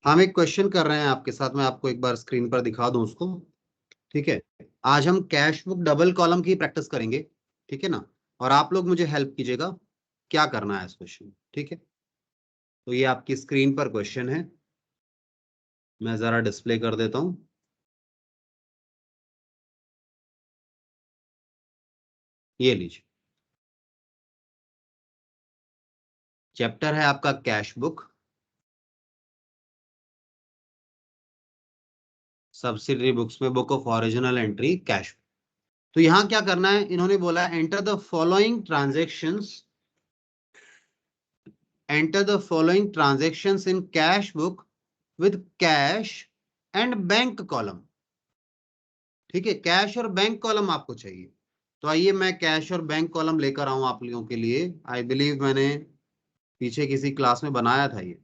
हम एक क्वेश्चन कर रहे हैं आपके साथ, मैं आपको एक बार स्क्रीन पर दिखा दूं उसको। ठीक है, आज हम कैश बुक डबल कॉलम की प्रैक्टिस करेंगे। ठीक है ना, और आप लोग मुझे हेल्प कीजिएगा क्या करना है इस क्वेश्चन। ठीक है, तो ये आपकी स्क्रीन पर क्वेश्चन है, मैं जरा डिस्प्ले कर देता हूं। ये लीजिए, चैप्टर है आपका कैश बुक, सब्सिडरी बुक्स में book of original entry cash. तो यहां क्या करना है, इन्होंने बोला enter the following transactions, enter the following transactions in cash book with cash and bank column। ठीक है, कैश और बैंक कॉलम आपको चाहिए। तो आइए मैं कैश और बैंक कॉलम लेकर आऊं आप लोगों के लिए। आई बिलीव मैंने पीछे किसी क्लास में बनाया था ये,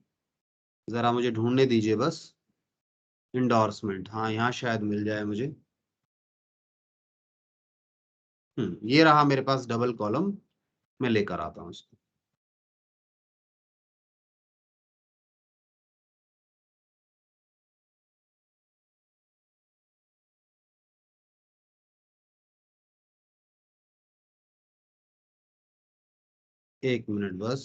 जरा मुझे ढूंढने दीजिए बस। इंडोर्समेंट, हाँ यहाँ शायद मिल जाए मुझे। ये रहा मेरे पास डबल कॉलम, मैं लेकर आता हूँ इसको। एक मिनट बस,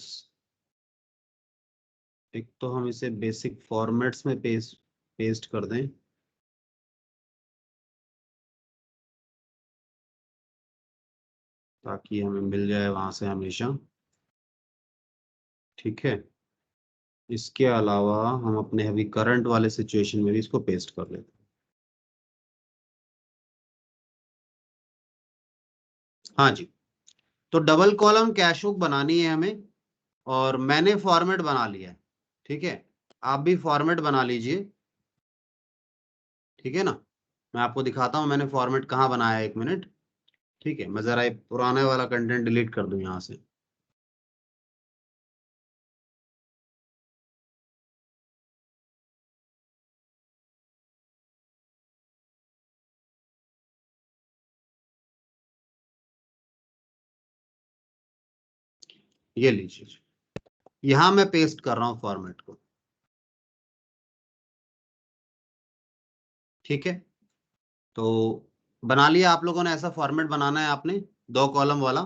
एक तो हम इसे बेसिक फॉर्मेट्स में पेस्ट कर दें ताकि हमें मिल जाए वहां से हमेशा। ठीक है, इसके अलावा हम अपने अभी करंट वाले सिचुएशन में भी इसको पेस्ट कर लेते हैं। हाँ जी, तो डबल कॉलम कैश बुक बनानी है हमें, और मैंने फॉर्मेट बना लिया है। ठीक है, आप भी फॉर्मेट बना लीजिए। ठीक है ना, मैं आपको दिखाता हूँ मैंने फॉर्मेट कहाँ बनाया है, एक मिनट। ठीक है, मैं जरा ये पुराने वाला कंटेंट डिलीट कर दूं यहाँ से। ये लीजिए, यहाँ मैं पेस्ट कर रहा हूँ फॉर्मेट को। ठीक है, तो बना लिया आप लोगों ने, ऐसा फॉर्मेट बनाना है आपने, दो कॉलम वाला।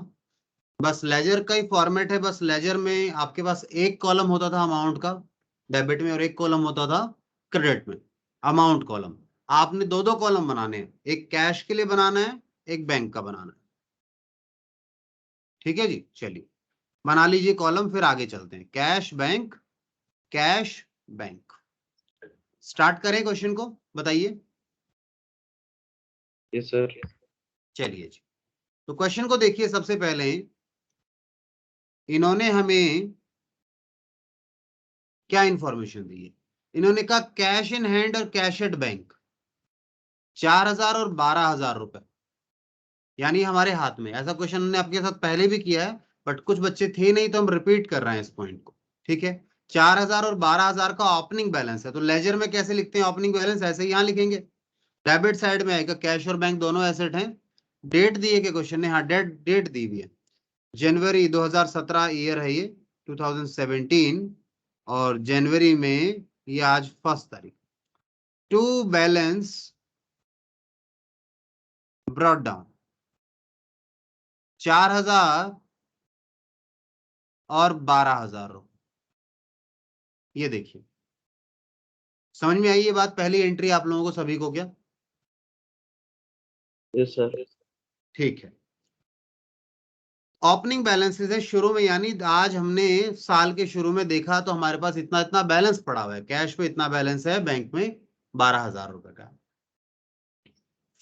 बस लेजर का ही फॉर्मेट है, बस लेजर में आपके पास एक कॉलम होता था अमाउंट का डेबिट में, और एक कॉलम होता था क्रेडिट में अमाउंट कॉलम। आपने दो दो कॉलम बनाने हैं, एक कैश के लिए बनाना है, एक बैंक का बनाना है। ठीक है जी, चलिए बना लीजिए कॉलम, फिर आगे चलते हैं। Cash bank, cash bank. Start करें क्वेश्चन को, बताइए। Yes sir. चलिए जी, तो क्वेश्चन को देखिए। सबसे पहले इन्होंने हमें क्या इंफॉर्मेशन दी है, इन्होंने कहा कैश इन हैंड और कैश एट बैंक 4,000 और 12,000 रुपए, यानी हमारे हाथ में। ऐसा क्वेश्चन हमने आपके साथ पहले भी किया है, बट कुछ बच्चे थे नहीं तो हम रिपीट कर रहे हैं इस पॉइंट को। ठीक है, 4,000 और 12,000 का ओपनिंग बैलेंस है, तो लेजर में कैसे लिखते हैं ओपनिंग बैलेंस, ऐसे ही यहां लिखेंगे। डेबिट साइड में आएगा, कैश और बैंक दोनों एसेट हैं। डेट दी है कि क्वेश्चन ने, हाँ डेट डेट दी हुई है, जनवरी 2017 ईयर है ये, 2017। और जनवरी में ये आज 1 तारीख। टू बैलेंस ब्रॉट डाउन 4,000 और 12,000 रुपये। ये देखिए, समझ में आई ये बात, पहली एंट्री आप लोगों को सभी को क्या? Yes sir. ठीक है, ओपनिंग बैलेंसेस है शुरू में, यानी आज हमने साल के शुरू में देखा तो हमारे पास इतना इतना बैलेंस पड़ा हुआ है, कैश पे इतना बैलेंस है, बैंक में 12,000 रुपए का।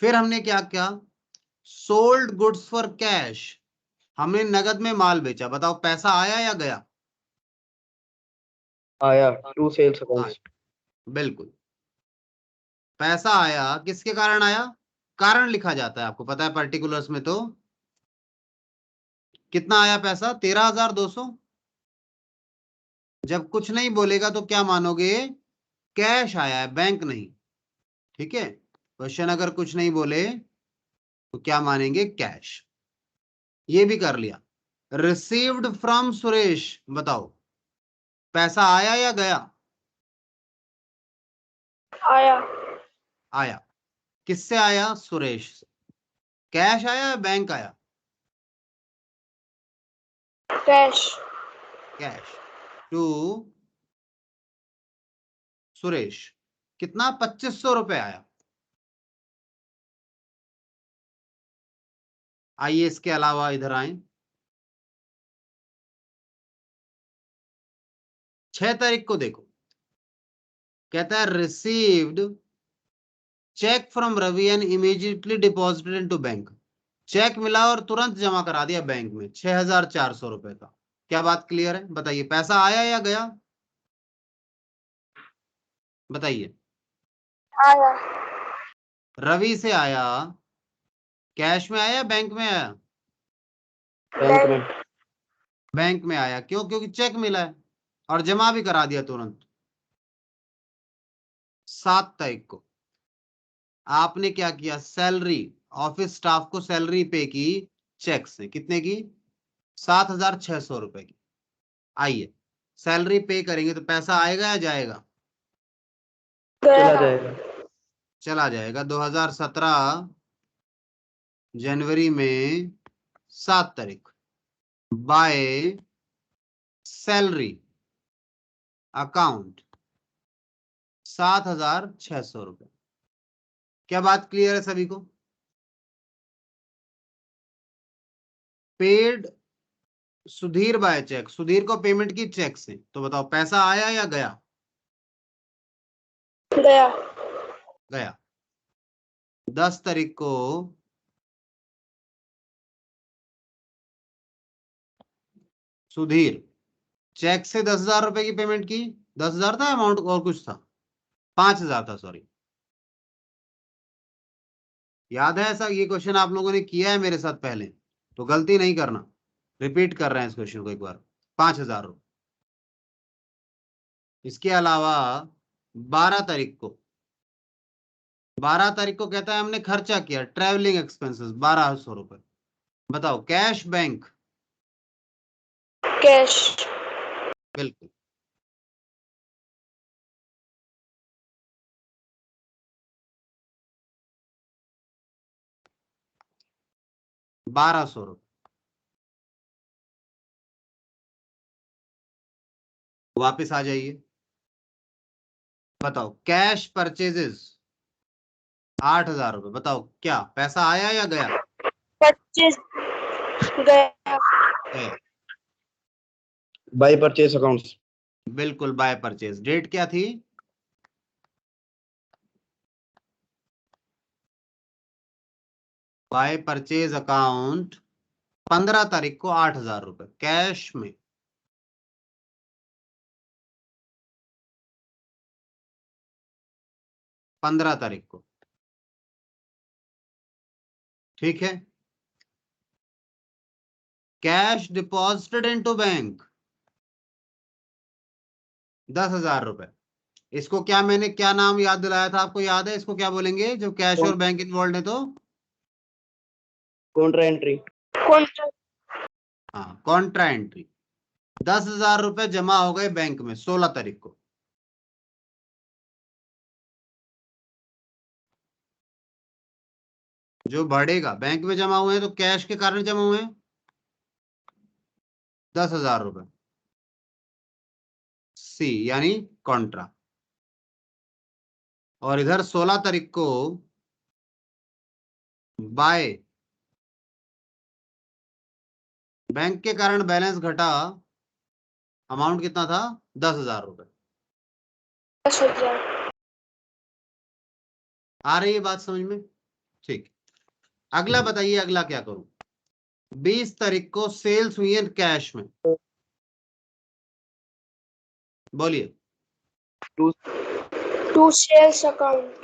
फिर हमने क्या किया, सोल्ड गुड्स फॉर कैश, हमने नगद में माल बेचा। बताओ पैसा आया या गया? आया टू सेल्स आया, अकाउंट्स। बिल्कुल। पैसा आया, किसके कारण आया? कारण लिखा जाता है, आपको पता है पर्टिकुलर्स में। तो कितना आया पैसा? 13,200। जब कुछ नहीं बोलेगा तो क्या मानोगे? कैश आया है, बैंक नहीं। ठीक है, क्वेश्चन अगर कुछ नहीं बोले तो क्या मानेंगे? कैश। ये भी कर लिया। रिसीव्ड फ्रॉम सुरेश, बताओ पैसा आया या गया? आया। आया। किससे आया? सुरेश से। कैश आया या बैंक आया? कैश। Cash to Suresh. कितना? 2500 रुपए आया। आइए इसके अलावा इधर आए। 6 तारीख को देखो, कहता है received cheque from Ravi and immediately deposited into bank. Cheque मिला और तुरंत जमा करा दिया बैंक में 6400 रुपए का। क्या बात क्लियर है? बताइए, पैसा आया या गया? बताइए। आया। रवि से आया। कैश में आया, बैंक में आया? बैंक में। बैंक में आया। क्यों? क्योंकि चेक मिला है और जमा भी करा दिया तुरंत। 7 तारीख को आपने क्या किया? सैलरी, ऑफिस स्टाफ को सैलरी पे की चेक से। कितने की? 7600 रुपए की। आइए, सैलरी पे करेंगे तो पैसा आएगा या जाएगा? चला जाएगा। चला जाएगा। 2017 जनवरी में 7 तारीख बाय सैलरी अकाउंट 7600 रुपए। क्या बात क्लियर है सभी को? Paid Sudhir by cheque, Sudhir को पेमेंट की चेक से। तो बताओ, पैसा आया या गया? गया। गया। 10 तारीख को सुधीर चेक से 10,000 रुपए की पेमेंट की। 10,000 था अमाउंट और कुछ था? 5,000 था, सॉरी। याद है ऐसा? ये क्वेश्चन आप लोगों ने किया है मेरे साथ पहले, तो गलती नहीं करना। रिपीट कर रहे हैं इस क्वेश्चन को एक बार। 5,000 रुपए। इसके अलावा 12 तारीख को 12 तारीख को कहता है हमने खर्चा किया ट्रैवलिंग एक्सपेंसेस 1200 रुपए। बताओ, कैश बैंक? कैश। बिल्कुल। ₹1200। वापस आ जाइए। बताओ, कैश परचेजेस 8,000 रुपए। बताओ, क्या पैसा आया या गया? 25 गया। गया। By purchase accounts. बिल्कुल, बाय परचेज। डेट क्या थी? बाय परचेज अकाउंट 15 तारीख को 8,000 रुपए कैश में। पंद्रह तारीख को। ठीक है। कैश डिपॉजिटेड इनटू बैंक 10,000 रुपए। इसको क्या, मैंने क्या नाम याद दिलाया था आपको? याद है इसको क्या बोलेंगे जब कैश और बैंक इन्वॉल्व है? तो कॉन्ट्रा एंट्री। कॉन्ट्रा। हाँ, कॉन्ट्रा एंट्री। 10,000 रुपए जमा हो गए बैंक में 16 तारीख को। जो बढ़ेगा, बैंक में जमा हुए हैं तो कैश के कारण जमा हुए हैं 10,000 रुपए। सी यानी कॉन्ट्रा। और इधर 16 तारीख को बाय बैंक के कारण बैलेंस घटा। अमाउंट कितना था? 10,000 रुपए। 10,000। आ रही है बात समझ में? ठीक। अगला बताइए, अगला क्या करूं? 20 तारीख को सेल्स हुई है कैश में। बोलिए। To sales account.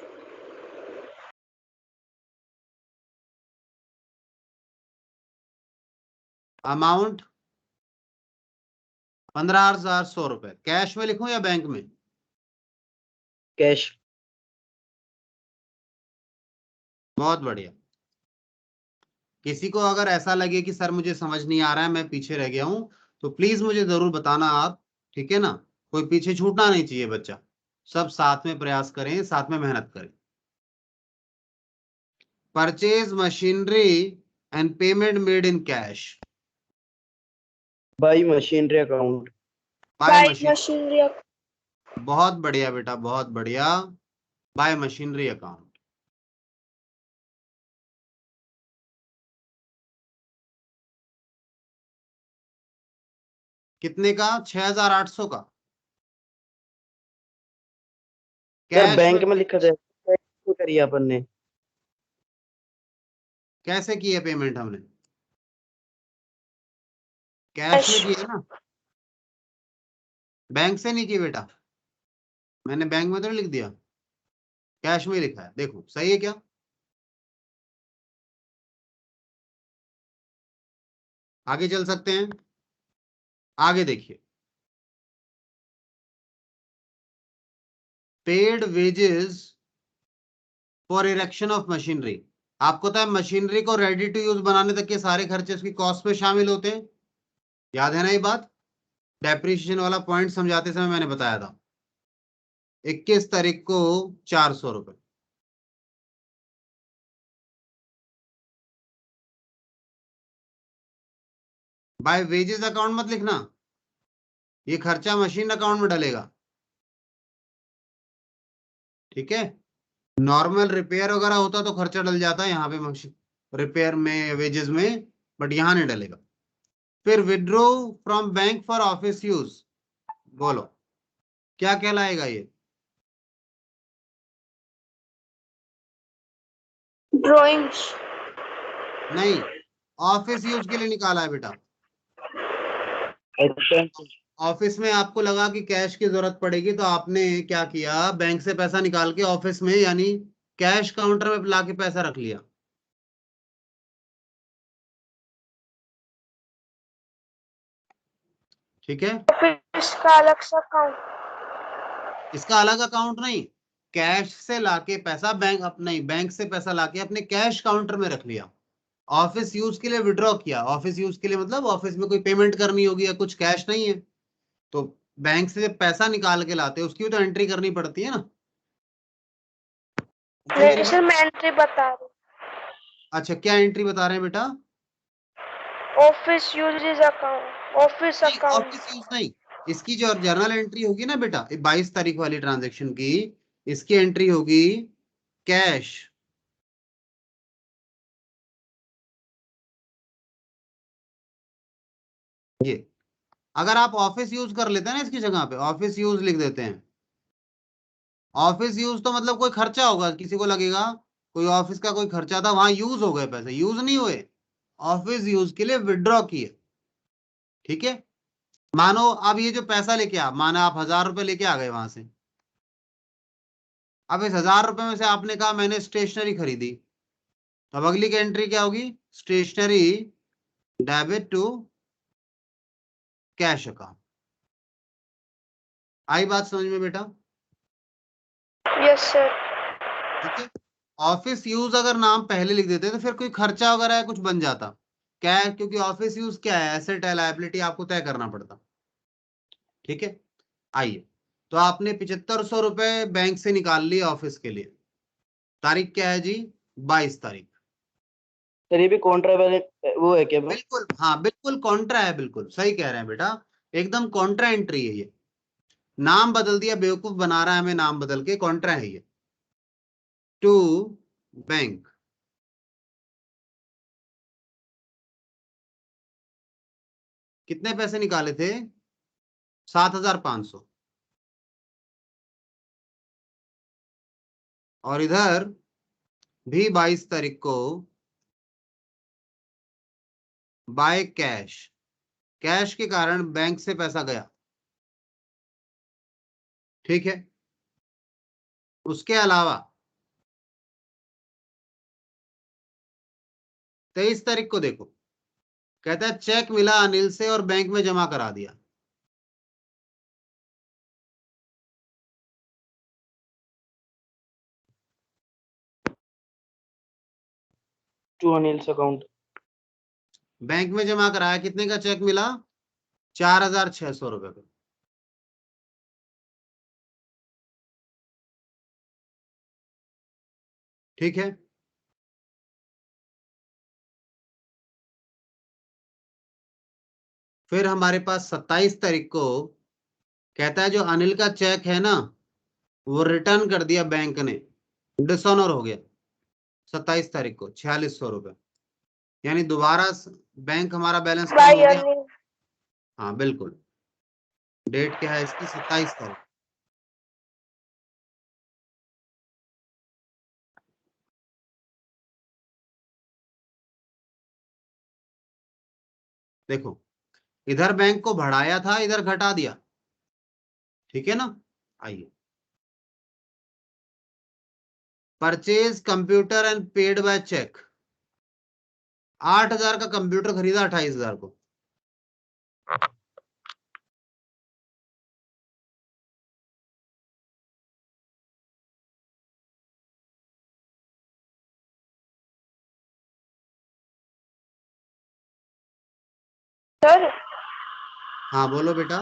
अमाउंट 15,100 रुपए। कैश में लिखूं या बैंक में? कैश। बहुत बढ़िया। किसी को अगर ऐसा लगे कि सर मुझे समझ नहीं आ रहा है, मैं पीछे रह गया हूं, तो प्लीज मुझे जरूर बताना आप। ठीक है ना? कोई पीछे छूटना नहीं चाहिए बच्चा। सब साथ में प्रयास करें, साथ में मेहनत करें। Purchase machinery and payment made in cash. Buy machinery account. Buy buy machine, machinery बहुत बढ़िया बेटा, बहुत बढ़िया। Buy machinery account. कितने का? 6,800 का। सर कैश बैंक में में लिखा जाए, कैसे करिए अपन ने? कैसे की है पेमेंट हमने? कैश में की है ना, बैंक से नहीं की बेटा। मैंने बैंक में तो नहीं लिख दिया, कैश में ही लिखा है। देखो सही है क्या? आगे चल सकते हैं। आगे देखिए, paid wages for erection of machinery. आपको पता है मशीनरी को रेडी टू यूज बनाने तक के सारे खर्चे उसकी कॉस्ट में शामिल होते हैं। याद है ना ये बात? डेप्रिसिएशन वाला पॉइंट समझाते समय मैंने बताया था। 21 तारीख को 400 रुपए। बाय वेजेस अकाउंट मत लिखना, ये खर्चा मशीन अकाउंट में डलेगा। ठीक है, नॉर्मल रिपेयर वगैरह होता तो खर्चा डल जाता है यहाँ पे मशीन रिपेयर में, वेजेस में, बट यहाँ नहीं डलेगा। फिर withdraw from bank for office use, बोलो क्या कहलाएगा ये? ड्राइंग्स नहीं, ऑफिस यूज के लिए निकाला है बेटा। एक्सपेंस। ऑफिस में आपको लगा कि कैश की जरूरत पड़ेगी तो आपने क्या किया, बैंक से पैसा निकाल के ऑफिस में यानी कैश काउंटर में ला के पैसा रख लिया। ठीक है, ऑफिस का अलग सा अकाउंट। इसका अलग अकाउंट नहीं, कैश से लाके पैसा बैंक नहीं, बैंक से पैसा लाके अपने कैश काउंटर में रख लिया। ऑफिस यूज के लिए विड्रॉ किया। ऑफिस यूज के लिए मतलब ऑफिस में कोई पेमेंट करनी होगी या कुछ कैश नहीं है तो बैंक से जब पैसा निकाल के लाते हैं उसकी भी तो एंट्री करनी पड़ती है ना। समझे मेरी नहीं बात? सर, मैं एंट्री बता रही अच्छा, क्या एंट्री बता रहे हैं बेटा? हूँ। ऑफिस यूजेज अकाउंट, ऑफिस नहीं, अकाउंट। ऑफिस यूज नहीं। इसकी जो जर्नल एंट्री होगी ना बेटा, 22 तारीख वाली ट्रांजेक्शन की, इसकी एंट्री होगी कैश। ये अगर आप ऑफिस यूज कर लेते हैं ना, इसकी जगह पे ऑफिस यूज लिख देते हैं। ऑफिस यूज तो मतलब कोई खर्चा होगा, किसी को लगेगा कोई ऑफिस का कोई खर्चा था, वहां यूज हो गए पैसे, यूज नहीं हुए, ऑफिस यूज के लिए विड्रॉ किए। ठीक है, मानो अब ये जो पैसा लेके आ, माना आप 1,000 रुपए लेके आ गए वहां से। अब इस 1,000 रुपए में से आपने कहा मैंने स्टेशनरी खरीदी, तो अब अगली की एंट्री क्या होगी? Stationery debit to cash account. आई बात समझ में बेटा? Yes sir. ठीक है, ऑफिस यूज अगर नाम पहले लिख देते तो फिर कोई खर्चा वगैरह है कुछ बन जाता। क्या है, क्योंकि ऑफिस यूज क्या है, एसेट है, लायबिलिटी आपको तय करना पड़ता। ठीक है, आइए, तो आपने 7,500 रुपए बैंक से निकाल लिए ऑफिस के लिए। तारीख क्या है जी? 22 तारीख। सर ये भी कॉन्ट्रा वो है क्या वो? बिल्कुल, हाँ बिल्कुल कॉन्ट्रा है, बिल्कुल सही कह रहे हैं बेटा, एकदम कॉन्ट्रा एंट्री है ये। नाम बदल दिया, बेवकूफ बना रहा है हमें, नाम बदल के, कॉन्ट्रा है ये। To bank. कितने पैसे निकाले थे? 7,500। और इधर भी 22 तारीख को बाय कैश, कैश के कारण बैंक से पैसा गया। ठीक है, उसके अलावा 23 तारीख को देखो, कहता है चेक मिला अनिल से और बैंक में जमा करा दिया। To Anil's account. बैंक में जमा कराया, कितने का चेक मिला? 4,600 रुपए का। ठीक है, फिर हमारे पास 27 तारीख को कहता है जो अनिल का चेक है ना वो रिटर्न कर दिया बैंक ने, डिसऑनर हो गया 27 तारीख को 4600 रुपए, यानी दोबारा बैंक हमारा बैलेंस कम बाय हो गया। अनिल। हाँ बिल्कुल, डेट क्या है इसकी 27 तारीख। देखो इधर बैंक को बढ़ाया था, इधर घटा दिया, ठीक है ना। आइए, purchase computer and paid by cheque, 8000 का कंप्यूटर खरीदा 28000 को। सर हाँ बोलो बेटा,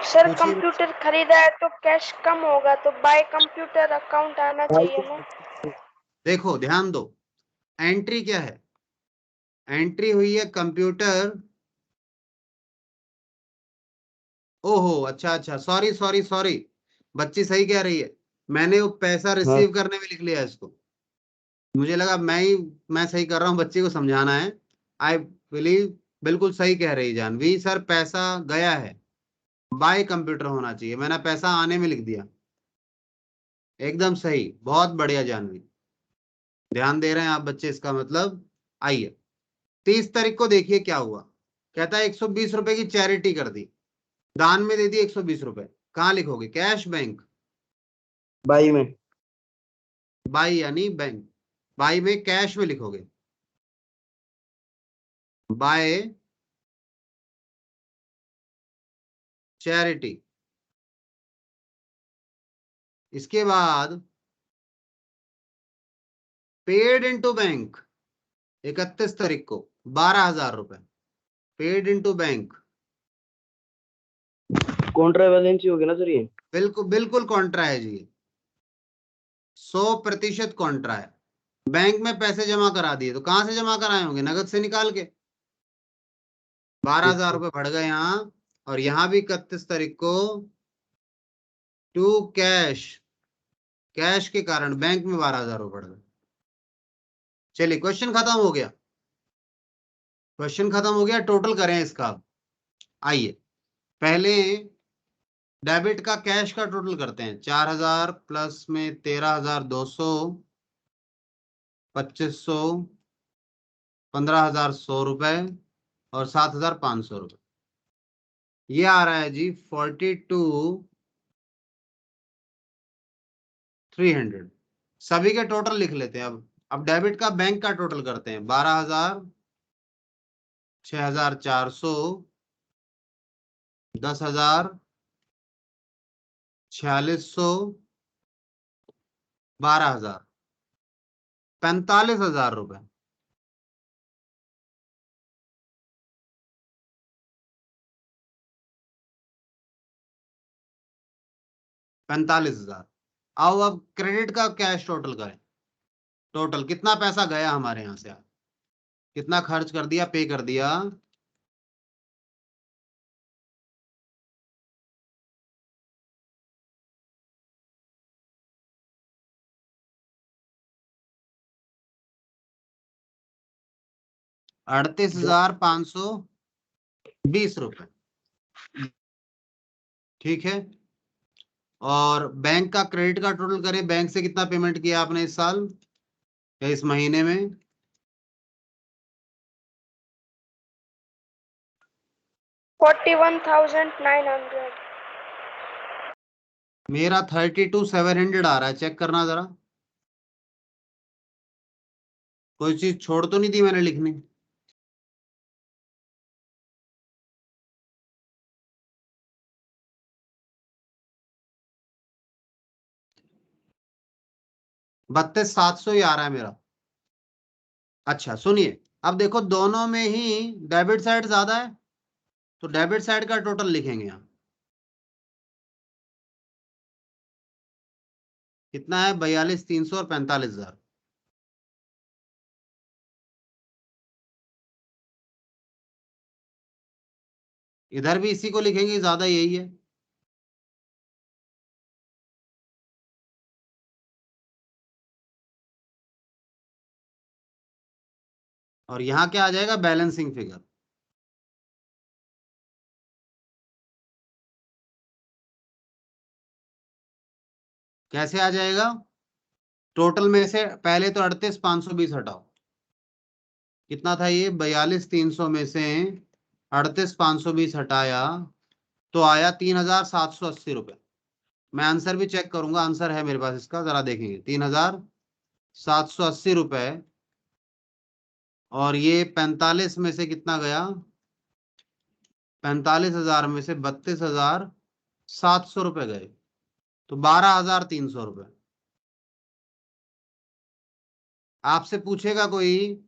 सर पूछिए। कंप्यूटर खरीदा है तो कैश कम होगा, तो बाय कंप्यूटर अकाउंट आना चाहिए ना। देखो ध्यान दो, एंट्री क्या है, एंट्री हुई है कंप्यूटर, ओहो अच्छा अच्छा, सॉरी सॉरी सॉरी, बच्ची सही कह रही है, मैंने वो पैसा हाँ रिसीव करने में लिख लिया इसको, मुझे लगा मैं सही कर रहा हूँ, बच्ची को समझाना है। आई बिलीव बिल्कुल सही कह रही जानवी, सर पैसा गया है, बाय कंप्यूटर होना चाहिए, मैंने पैसा आने में लिख दिया, एकदम सही, बहुत बढ़िया जानवी, ध्यान दे रहे हैं आप बच्चे, इसका मतलब। आइए 30 तारीख को देखिए क्या हुआ, कहता है 120 रुपए की चैरिटी कर दी, दान में दे दी 120 रुपए, कहाँ लिखोगे, कैश बैंक, बाई में। बाई यानी बैंक, बाई में कैश में लिखोगे, बाय चैरिटी। इसके बाद पेड इनटू बैंक 31 तारीख को 12,000 रुपए, paid into bank, contra balance ही होगी ना सर ये। बिल्कुल बिल्कुल कॉन्ट्रा है जी, 100% कॉन्ट्रा है, बैंक में पैसे जमा करा दिए, तो कहां से जमा कराए होंगे, नगद से निकाल के, 12,000 रुपए बढ़ गए यहाँ, और यहाँ भी 31 तारीख को टू कैश, कैश के कारण बैंक में 12,000 रुपए बढ़ गए। चलिए क्वेश्चन खत्म हो गया, क्वेश्चन खत्म हो गया, टोटल करें इसका। आइए पहले डेबिट का कैश का टोटल करते हैं, 4,000 प्लस में 13,200, 2,500, 15,100 रुपए और 7,500 रुपए, ये आ रहा है जी 42,300। सभी के टोटल लिख लेते हैं अब डेबिट का बैंक का टोटल करते हैं, 12,000, 6,400, 10,000, 4,600, 12,000, 45,000 रुपए, 45,000। आओ अब क्रेडिट का कैश टोटल करें, टोटल कितना पैसा गया हमारे यहाँ से, कितना खर्च कर दिया, पे कर दिया, ₹38,520, ठीक है। और बैंक का क्रेडिट का टोटल करें, बैंक से कितना पेमेंट किया आपने इस साल या इस महीने में, 41,900। मेरा 32,700 आ रहा है, चेक करना जरा, कोई चीज छोड़ तो नहीं दी मैंने लिखनी। बत्तीस 700 ही आ रहा है मेरा। अच्छा सुनिए, अब देखो दोनों में ही डेबिट साइड ज्यादा है, तो डेबिट साइड का टोटल लिखेंगे यहाँ, कितना है? 42,300 और 45,000। इधर भी इसी को लिखेंगे, ज्यादा यही है। और यहां क्या आ जाएगा? Balancing figure. कैसे आ जाएगा? टोटल में से पहले तो 38,520 हटाओ। कितना था ये? 42,300 में से 38,520 हटाया तो आया 3,780 रुपये। मैं आंसर भी चेक करूंगा, आंसर है मेरे पास इसका, जरा देखेंगे। 3,780 रुपये। और ये 45 में से कितना गया? 45,000 में से 32,700 रुपये गए, तो 12,300 रुपये। आपसे पूछेगा कोई,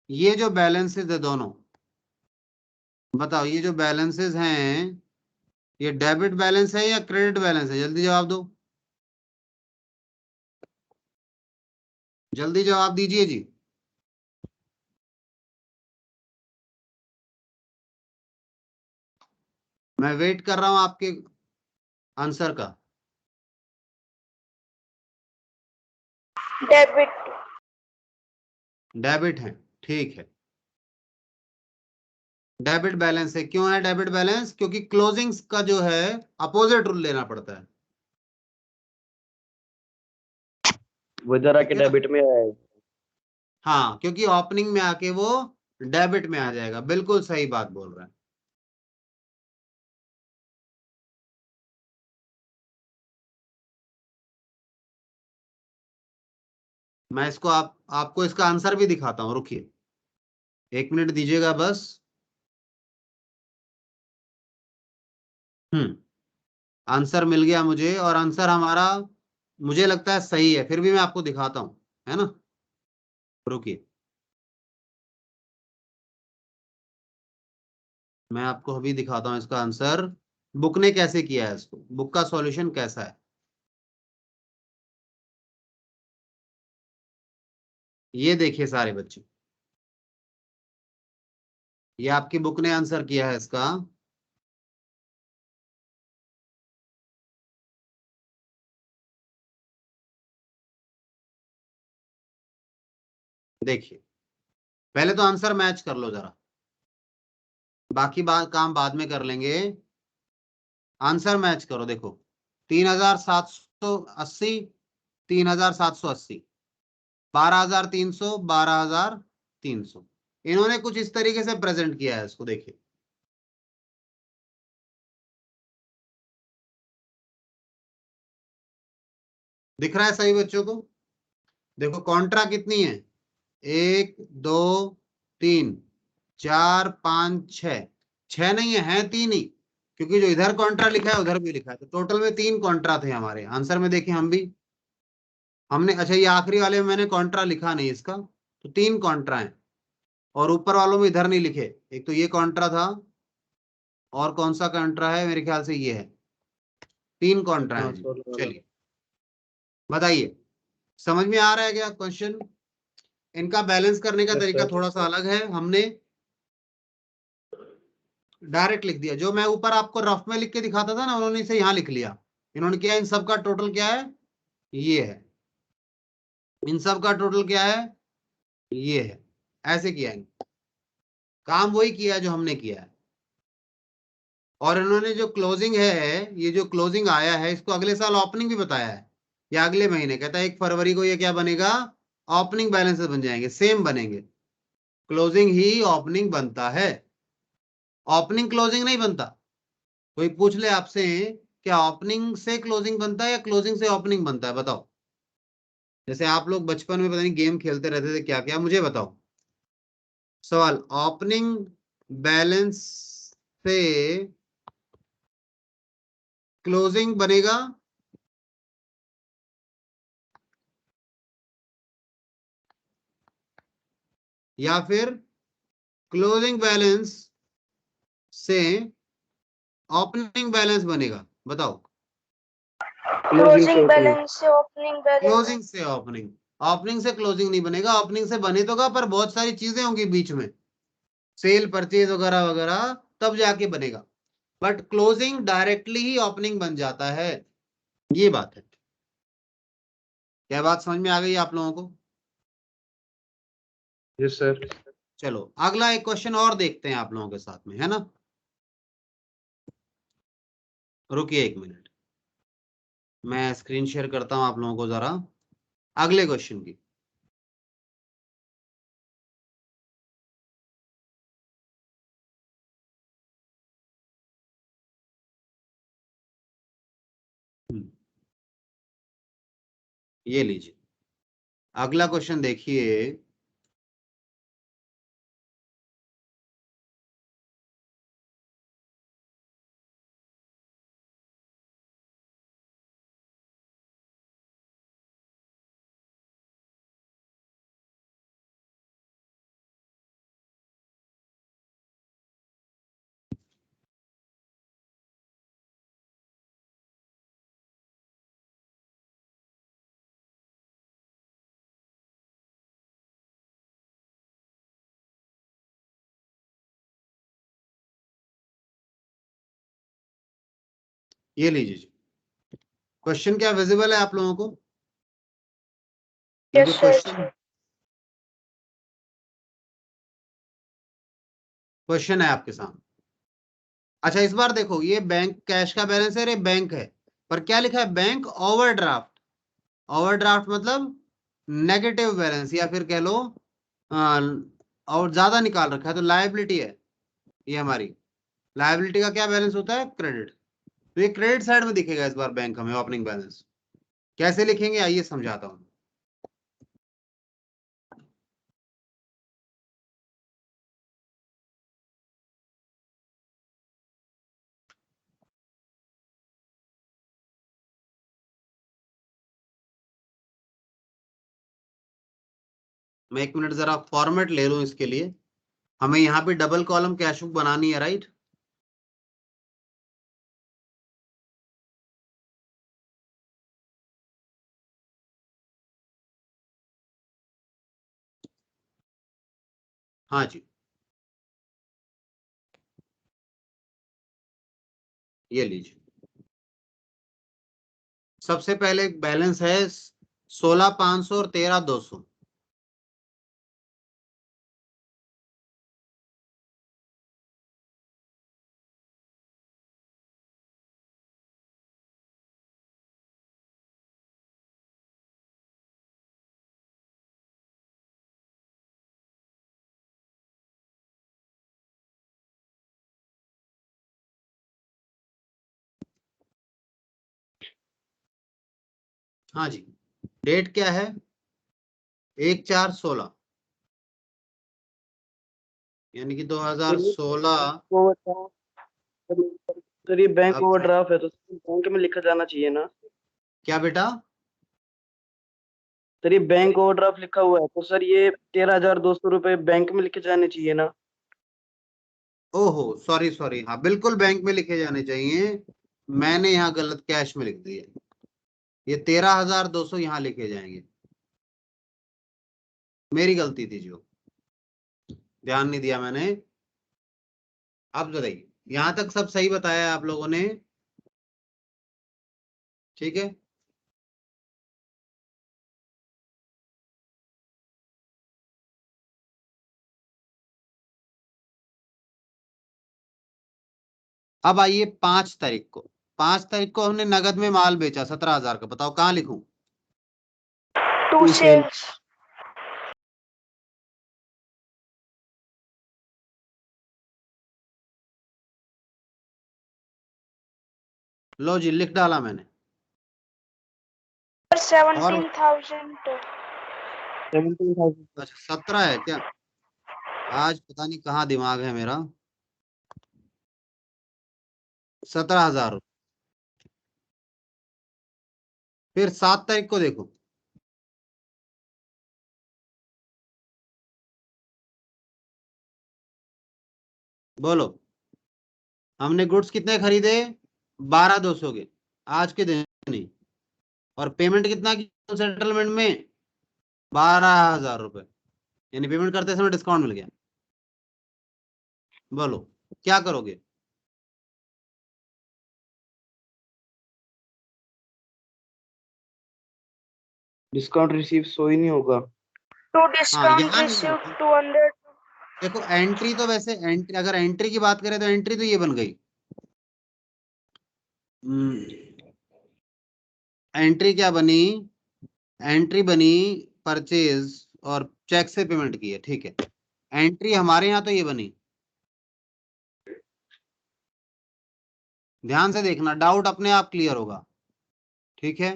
ये जो बैलेंसेस है दोनों, बताओ ये जो बैलेंसेस हैं, ये डेबिट बैलेंस है या क्रेडिट बैलेंस है? जल्दी जवाब दो, जल्दी जवाब दीजिए जी। मैं वेट कर रहा हूं आपके आंसर का। डेबिट। डेबिट है, ठीक है। डेबिट बैलेंस है। क्यों है डेबिट बैलेंस? क्योंकि क्लोजिंग्स का जो है अपोजिट रूल लेना पड़ता है। वो इधर ठीक आके है ना? डेबिट में आया है। हाँ, क्योंकि ओपनिंग में आके वो डेबिट में आ जाएगा। बिल्कुल सही बात बोल रहे हैं। मैं इसको आपको इसका आंसर भी दिखाता हूं, रुकिए 1 मिनट दीजिएगा बस। आंसर मिल गया मुझे, और आंसर हमारा मुझे लगता है सही है, फिर भी मैं आपको दिखाता हूं, है ना? रुकिए, मैं आपको अभी दिखाता हूं इसका आंसर। बुक ने कैसे किया है इसको, बुक का सॉल्यूशन कैसा है, ये देखिए सारे बच्चे। ये आपकी बुक ने आंसर किया है इसका। देखिए, पहले तो आंसर मैच कर लो जरा, बाकी बात काम बाद में कर लेंगे। आंसर मैच करो, देखो 3,780, 3,780, 12,300, 12,300। इन्होंने कुछ इस तरीके से प्रेजेंट किया है इसको, देखिए। दिख रहा है सही बच्चों को? देखो कॉन्ट्रा कितनी है? 1, 2, 3, 4, 5, 6। 6 नहीं है, 3 ही, क्योंकि जो इधर कॉन्ट्रा लिखा है उधर भी लिखा है, तो टोटल में 3 कॉन्ट्रा थे हमारे आंसर में। देखिए हम भी, हमने, अच्छा ये आखिरी वाले में मैंने कॉन्ट्रा लिखा नहीं इसका, तो 3 कॉन्ट्रा है। और ऊपर वालों में इधर नहीं लिखे, एक तो ये कॉन्ट्रा था, और कौन सा कॉन्ट्रा है, मेरे ख्याल से ये है। 3 कॉन्ट्रा हाँ है जी। 16 वाला। चलिए बताइए, समझ में आ रहा है क्या क्वेश्चन? इनका बैलेंस करने का यस तरीका सर। थोड़ा सा अलग है। हमने डायरेक्ट लिख दिया, जो मैं ऊपर आपको रफ में लिख के दिखाता था ना, उन्होंने इसे यहाँ लिख लिया। इन्होंने किया, इन सब का टोटल क्या है? ये है। इन सब का टोटल क्या है? ये है। ऐसे किया इन्होंने, काम वही किया है जो हमने किया है। और इन्होंने जो क्लोजिंग है, ये जो क्लोजिंग आया है, इसको अगले साल ओपनिंग भी बताया है, या अगले महीने कहता है 1 फरवरी को ये क्या बनेगा? ओपनिंग बैलेंसेस बन जाएंगे, सेम बनेंगे। क्लोजिंग ही ओपनिंग बनता है, ओपनिंग क्लोजिंग नहीं बनता। कोई पूछ ले आपसे, क्या ओपनिंग से क्लोजिंग बनता है या क्लोजिंग से ओपनिंग बनता है? बताओ। जैसे आप लोग बचपन में पता नहीं गेम खेलते रहते थे क्या क्या, मुझे बताओ। सवाल, ओपनिंग बैलेंस से क्लोजिंग बनेगा या फिर क्लोजिंग बैलेंस से ओपनिंग बैलेंस बनेगा? बताओ। क्लोजिंग बैलेंस से ओपनिंग बैलेंस। क्लोजिंग से ओपनिंग, ओपनिंग से क्लोजिंग नहीं बनेगा, ओपनिंग से बने तो का पर बहुत सारी चीजें होंगी बीच में, सेल परचेज वगैरह वगैरह, तब जाके बनेगा। But closing directly he opening बन जाता है, ये बात है। क्या बात समझ में आ गई आप लोगों को? Yes sir. चलो अगला एक क्वेश्चन और देखते हैं आप लोगों के साथ में, है ना। रुकिए 1 मिनट, मैं स्क्रीन शेयर करता हूं आप लोगों को जरा अगले क्वेश्चन की। ये लीजिए अगला क्वेश्चन देखिए। ये लीजिए जी, क्वेश्चन क्या विजिबल है आप लोगों को? ये जो यस सर। क्वेश्चन है आपके सामने। अच्छा इस बार देखो, ये बैंक कैश का बैलेंस है, ये बैंक है, पर क्या लिखा है? Bank overdraft. ओवरड्राफ्ट मतलब नेगेटिव बैलेंस, या फिर कह लो और ज्यादा निकाल रखा है, तो लायबिलिटी है ये हमारी। लायबिलिटी का क्या बैलेंस होता है? क्रेडिट। तो ये क्रेडिट साइड में दिखेगा इस बार बैंक हमें ओपनिंग बैलेंस। कैसे लिखेंगे आइए समझाता हूं। मैं 1 मिनट जरा फॉर्मेट ले लूं इसके लिए। हमें यहाँ पे डबल कॉलम कैश बुक बनानी है, राइट? हाँ जी, ये लीजिए। सबसे पहले बैलेंस है 16,500 और 13,200। हाँ जी, डेट क्या है? 1/4/16, यानी कि 2016। सर ये बैंक अब ओवरड्राफ्ट है तो बैंक में लिखा जाना चाहिए ना। क्या बेटा? सर ये बैंक ओवरड्राफ्ट लिखा हुआ है तो सर ये 13,200 रुपये बैंक में लिखे जाने चाहिए ना। ओहो सॉरी सॉरी, हाँ बिल्कुल बैंक में लिखे जाने चाहिए। मैंने यहाँ गलत कैश में लिख दिया। ये 13,200 यहाँ लिखे जाएंगे, मेरी गलती थी, जो ध्यान नहीं दिया मैंने। अब बताइए, यहाँ तक सब सही बताया आप लोगों ने? ठीक है। अब आइए 5 तारीख को। 5 तारीख को हमने नगद में माल बेचा 17,000 का, बताओ कहाँ लिखूं? To sales. लो जी लिख डाला मैंने। 17,000। 17,000। अच्छा 17 है क्या? आज पता नहीं कहाँ दिमाग है मेरा। 17,000। फिर 7 तारीख को देखो, बोलो। हमने गुड्स कितने खरीदे? 12,200 के, आज के दिन नहीं। और पेमेंट कितना की सेटलमेंट में? 12,000 रुपए, यानी पेमेंट करते समय डिस्काउंट मिल गया। बोलो क्या करोगे? डिस्काउंट रिसीव शो ही नहीं होगा। टू हाँ डिस्काउंट यहाँ नहीं रिसीव होगा। 200। देखो एंट्री तो वैसे एंट्री, अगर एंट्री की बात करें तो एंट्री तो ये बन गई। एंट्री क्या बनी? एंट्री बनी परचेज और चेक से पेमेंट की है, ठीक है। एंट्री हमारे यहाँ तो ये बनी, ध्यान से देखना, डाउट अपने आप क्लियर होगा, ठीक है।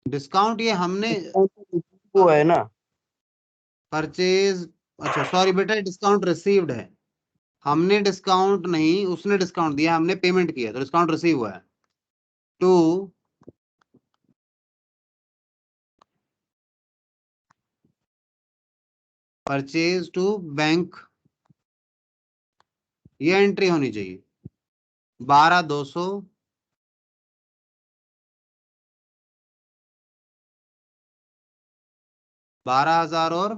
डिस्काउंट ये हमने वो है ना। परचेज, अच्छा सॉरी बेटा, डिस्काउंट रिसीव्ड है। हमने डिस्काउंट नहीं, उसने डिस्काउंट दिया, हमने पेमेंट किया तो डिस्काउंट रिसीव हुआ है। टू परचेज टू बैंक, ये एंट्री होनी चाहिए। 12,200 12,000 और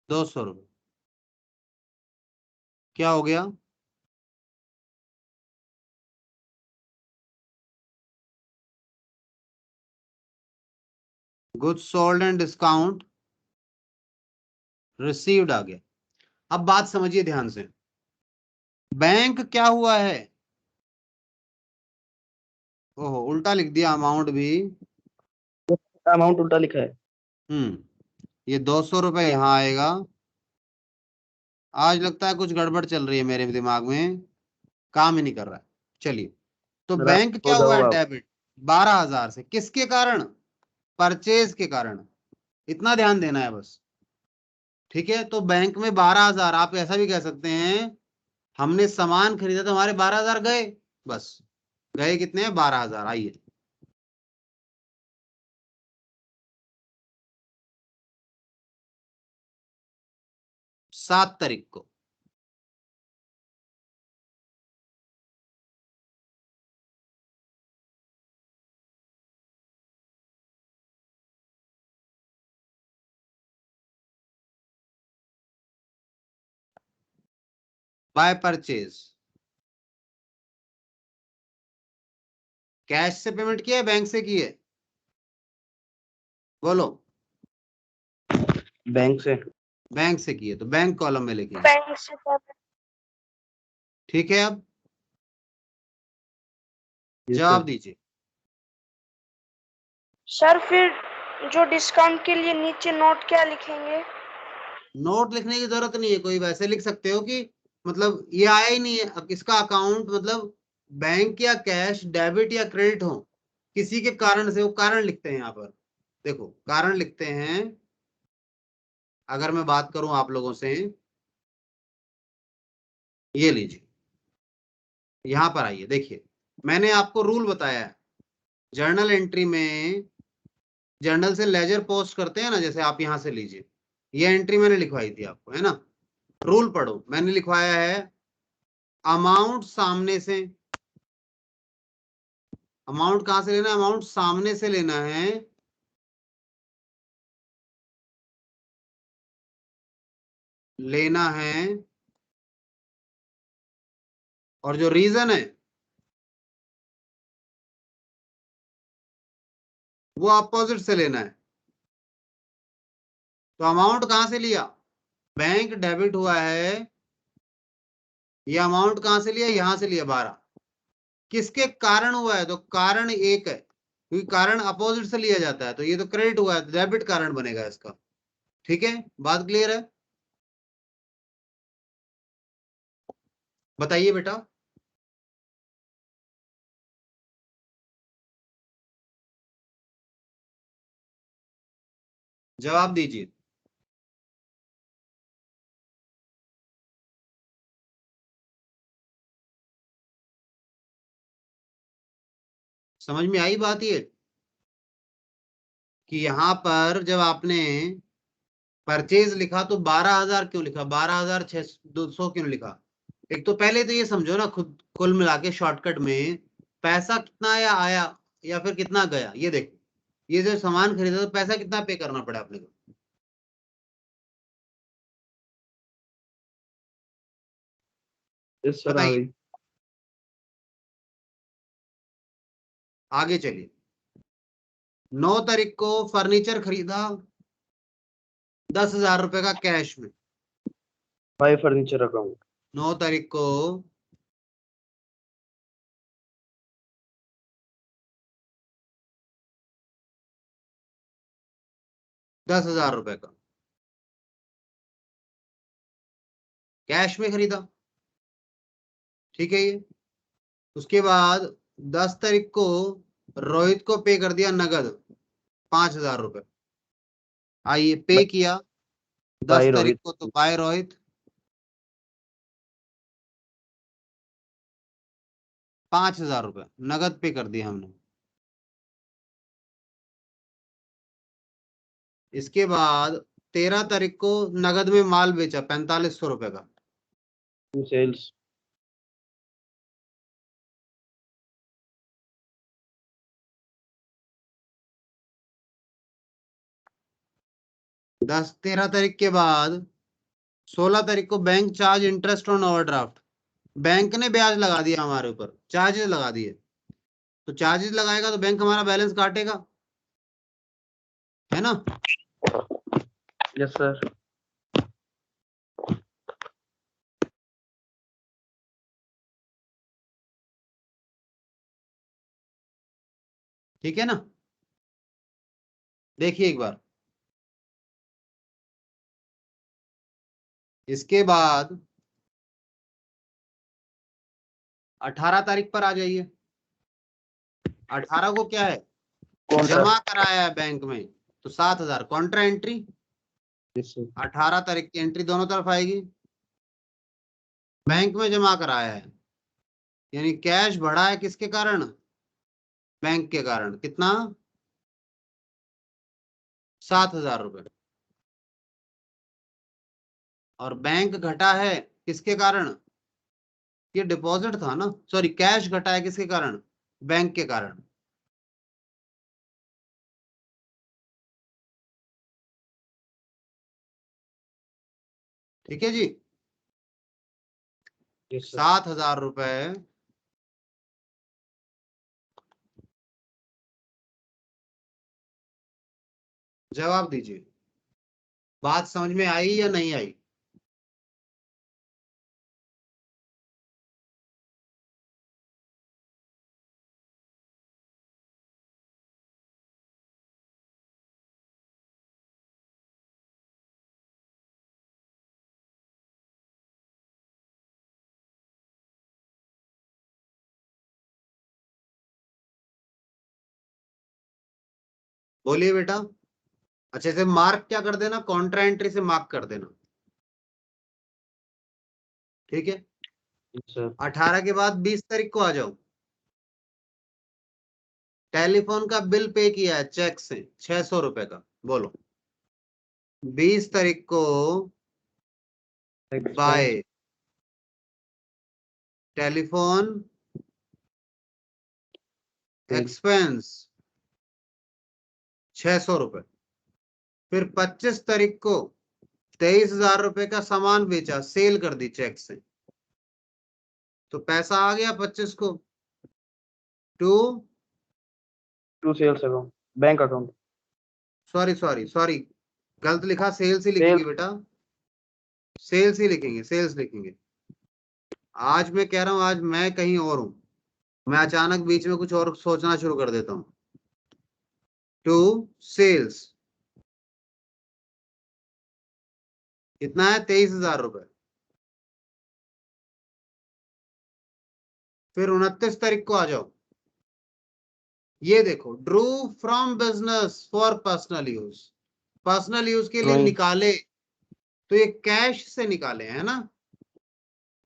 200 रुपये, क्या हो गया? Goods sold and discount received आ गया। अब बात समझिए ध्यान से, बैंक क्या हुआ है? ओहो उल्टा लिख दिया अमाउंट भी। अमाउंट उल्टा लिखा है। ये 200 रुपये यहाँ आएगा। आज लगता है कुछ गड़बड़ चल रही है मेरे दिमाग में, काम ही नहीं कर रहा है। चलिए, तो जरा बैंक हो क्या हुआ जाओ है? आप। डेबिट 12,000 से, किसके कारण? परचेज के कारण। इतना ध्यान देना है बस, ठीक है। तो बैंक में 12,000, आप ऐसा भी कह सकते हैं हमने सामान खरीदा तो हमारे 12,000 गए, बस। गए कितने हैं? 12,000। आइए, 7 तारीख को बाय परचेज, कैश से पेमेंट किया है बैंक से की है? बोलो। बैंक से। बैंक से की है तो बैंक कॉलम में लिखेंगे, बैंक से जाते। ठीक है। अब जी जवाब सर। दीजिए। सर फिर जो डिस्काउंट के लिए नीचे नोट क्या लिखेंगे? नोट लिखने की जरूरत नहीं है, कोई वैसे लिख सकते हो कि मतलब ये आया ही नहीं है, अब इसका अकाउंट मतलब बैंक या कैश, डेबिट या क्रेडिट हो, किसी के कारण से, वो कारण लिखते हैं यहाँ पर। देखो कारण लिखते हैं। अगर मैं बात करूं आप लोगों से, ये लीजिए, यहां पर आइए, देखिए मैंने आपको रूल बताया है। जर्नल एंट्री में, जर्नल से लेजर पोस्ट करते हैं ना, जैसे आप यहां से लीजिए, ये एंट्री मैंने लिखवाई थी आपको, है ना। रूल पढ़ो, मैंने लिखवाया है अमाउंट सामने से। अमाउंट कहां से लेना है? अमाउंट सामने से लेना है, लेना है। और जो रीजन है वो अपोजिट से लेना है। तो अमाउंट कहां से लिया? बैंक डेबिट हुआ है, ये अमाउंट कहां से लिया? यहां से लिया 12। किसके कारण हुआ है? तो कारण एक है, क्योंकि कारण अपोजिट से लिया जाता है, तो ये तो क्रेडिट हुआ है, डेबिट कारण बनेगा इसका, ठीक है। बात क्लियर है? बताइए बेटा, जवाब दीजिए। समझ में आई बात ये कि यहाँ पर जब आपने परचेज लिखा तो 12,000 क्यों लिखा, 12,600 क्यों लिखा? एक तो पहले तो ये समझो ना खुद, कुल मिला के शॉर्टकट में पैसा कितना आया आया या फिर कितना गया, ये देखो। ये जो सामान खरीदा तो पैसा कितना पे करना पड़ा अपने को? यस सर, आ बताइए, गई। आगे चलिए। 9 तारीख को फर्नीचर खरीदा 10,000 रुपए का कैश में। Bye furniture account. 9 तारीख को ₹10,000 का कैश में खरीदा, ठीक है ये। उसके बाद 10 तारीख को रोहित को पे कर दिया नगद 5,000 रुपए। आइए पे किया 10 बाय तारीख रोहित। को, तो बाय रोहित 5,000 रुपए नगद पे कर दिया हमने। इसके बाद 13 तारीख को नगद में माल बेचा 4,500 रुपए का। सेल्स। 13 तारीख के बाद 16 तारीख को bank charge interest on overdraft. Bank ने ब्याज लगा दिया हमारे ऊपर, चार्जेस लगा दिए। तो चार्जेस लगाएगा तो बैंक हमारा बैलेंस काटेगा, है ना? Yes sir. ठीक है ना? देखिए एक बार, इसके बाद 18 तारीख पर आ जाइए। 18 को क्या है, जमा कराया है बैंक में, तो 7,000 कॉन्ट्रा एंट्री। Yes sir. 18 तारीख की एंट्री दोनों तरफ आएगी। बैंक में जमा कराया है, यानी कैश बढ़ा है किसके कारण, बैंक के कारण। कितना, 7,000 रुपए। और बैंक घटा है किसके कारण, ये डिपॉजिट था ना, सॉरी कैश घटा है किसके कारण, बैंक के कारण। ठीक है जी। Yes sir. 7,000 रुपए जवाब दीजिए, बात समझ में आई या नहीं आई? बोलिए बेटा। अच्छे से मार्क क्या कर देना, कॉन्ट्रा एंट्री से मार्क कर देना, ठीक है। Yes sir. 18 के बाद 20 तारीख को आ जाओ। टेलीफोन का बिल पे किया है चेक से 600 रुपए का, बोलो। 20 तारीख को बाय टेलीफोन एक्सपेंस 600 रुपए। फिर 25 तारीख को 23,000 रुपए का सामान बेचा, सेल कर दी चेक से, तो पैसा आ गया 25 को to to sales account, bank account. Sorry sorry sorry, गलत लिखा, सेल्स ही लिखेंगे सेल्स। बेटा, सेल्स ही लिखेंगे, सेल्स लिखेंगे। आज मैं कह रहा हूं, आज मैं कहीं और हूं, मैं अचानक बीच में कुछ और सोचना शुरू कर देता हूं। टू सेल्स कितना है, 23,000 रुपए। फिर 29 तारीख को आ जाओ। ये देखो, Drew from business for personal use, personal use के लिए निकाले, तो ये कैश से निकाले है ना,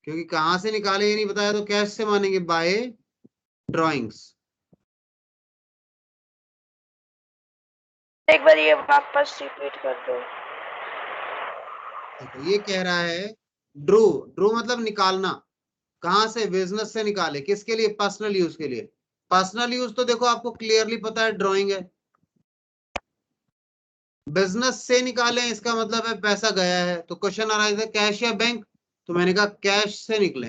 क्योंकि कहां से निकाले ये नहीं बताया, तो कैश से मानेंगे बाय ड्रॉइंग्स। एक बार ये वापस रिपीट कर दो। देखो ये कह रहा है ड्रू, ड्रू मतलब निकालना, कहां से, बिजनेस से निकाले, किसके लिए, पर्सनल यूज के लिए। पर्सनल यूज तो देखो आपको क्लियरली पता है ड्राइंग है, बिजनेस से निकाले इसका मतलब है पैसा गया है, तो क्वेश्चन आ रहा है कैश या बैंक, तो मैंने कहा कैश से निकले,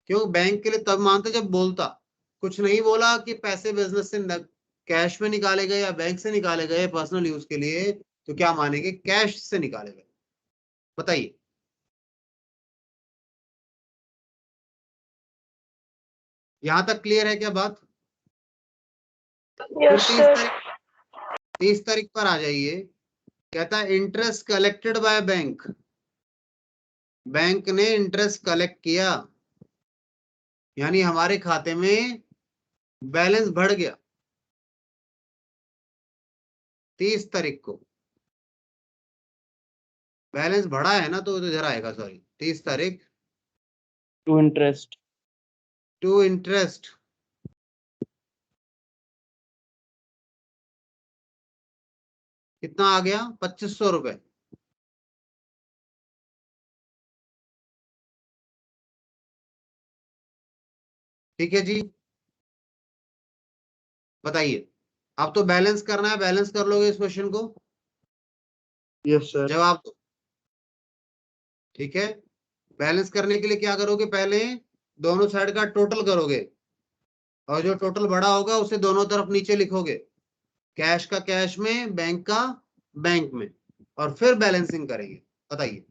क्यों बैंक के लिए तब मानते जब बोलता, कुछ नहीं बोला कि पैसे बिजनेस से कैश में निकाले गए या बैंक से निकाले गए पर्सनल यूज के लिए, तो क्या मानेंगे, कैश से निकाले गए। बताइए, यहां तक क्लियर है क्या बात। फिर यस सर। 30 तारीख पर आ जाइए, कहता है interest collected by bank, bank ने इंटरेस्ट कलेक्ट किया, यानी हमारे खाते में बैलेंस बढ़ गया 30 तारीख को, बैलेंस बढ़ा है ना, तो इधर आएगा, सॉरी 30 तारीख टू इंटरेस्ट, टू इंटरेस्ट, कितना आ गया, 2500 रुपए। ठीक है जी, बताइए, अब तो बैलेंस करना है, बैलेंस कर लोगे इस क्वेश्चन को, यस सर, जवाब दो। ठीक है, बैलेंस करने के लिए क्या करोगे, पहले दोनों साइड का टोटल करोगे, और जो टोटल बड़ा होगा उसे दोनों तरफ नीचे लिखोगे, कैश का कैश में, बैंक का बैंक में, और फिर बैलेंसिंग करेंगे। बताइए,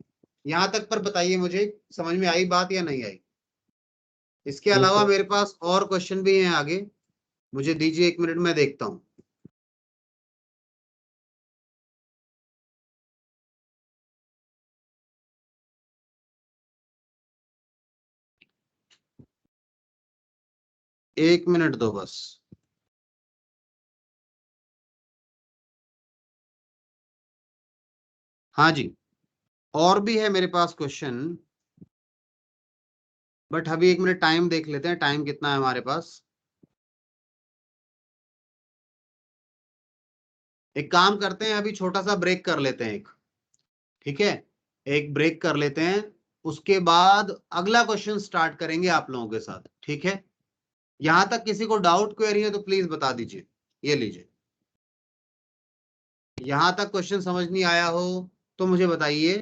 यहां तक पर बताइए मुझे, समझ में आई बात या नहीं आई। इसके यस अलावा सर। मेरे पास और क्वेश्चन भी हैं आगे, मुझे दीजिए 1 मिनट में देखता हूं। एक मिनट दो बस। हाँ जी, और भी है मेरे पास क्वेश्चन, बट अभी 1 मिनट टाइम देख लेते हैं, टाइम कितना है हमारे पास। एक काम करते हैं, अभी छोटा सा ब्रेक कर लेते हैं एक, ठीक है, एक ब्रेक कर लेते हैं, उसके बाद अगला क्वेश्चन स्टार्ट करेंगे आप लोगों के साथ, ठीक है। यहां तक किसी को डाउट क्वेरी है तो प्लीज बता दीजिए, ये लीजिए, यहां तक क्वेश्चन समझ नहीं आया हो तो मुझे बताइए।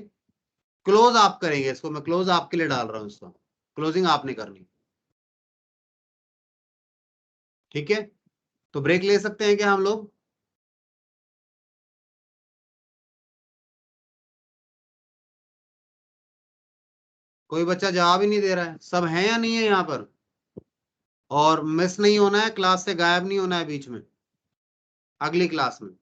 क्लोज आप करेंगे इसको, मैं क्लोज आपके लिए डाल रहा हूं इसको, क्लोजिंग आपने करनी, ठीक है। तो ब्रेक ले सकते हैं क्या हम लोग। कोई बच्चा जवाब ही नहीं दे रहा है, सब है या नहीं है यहाँ पर, और मिस नहीं होना है, क्लास से गायब नहीं होना है बीच में, अगली क्लास में।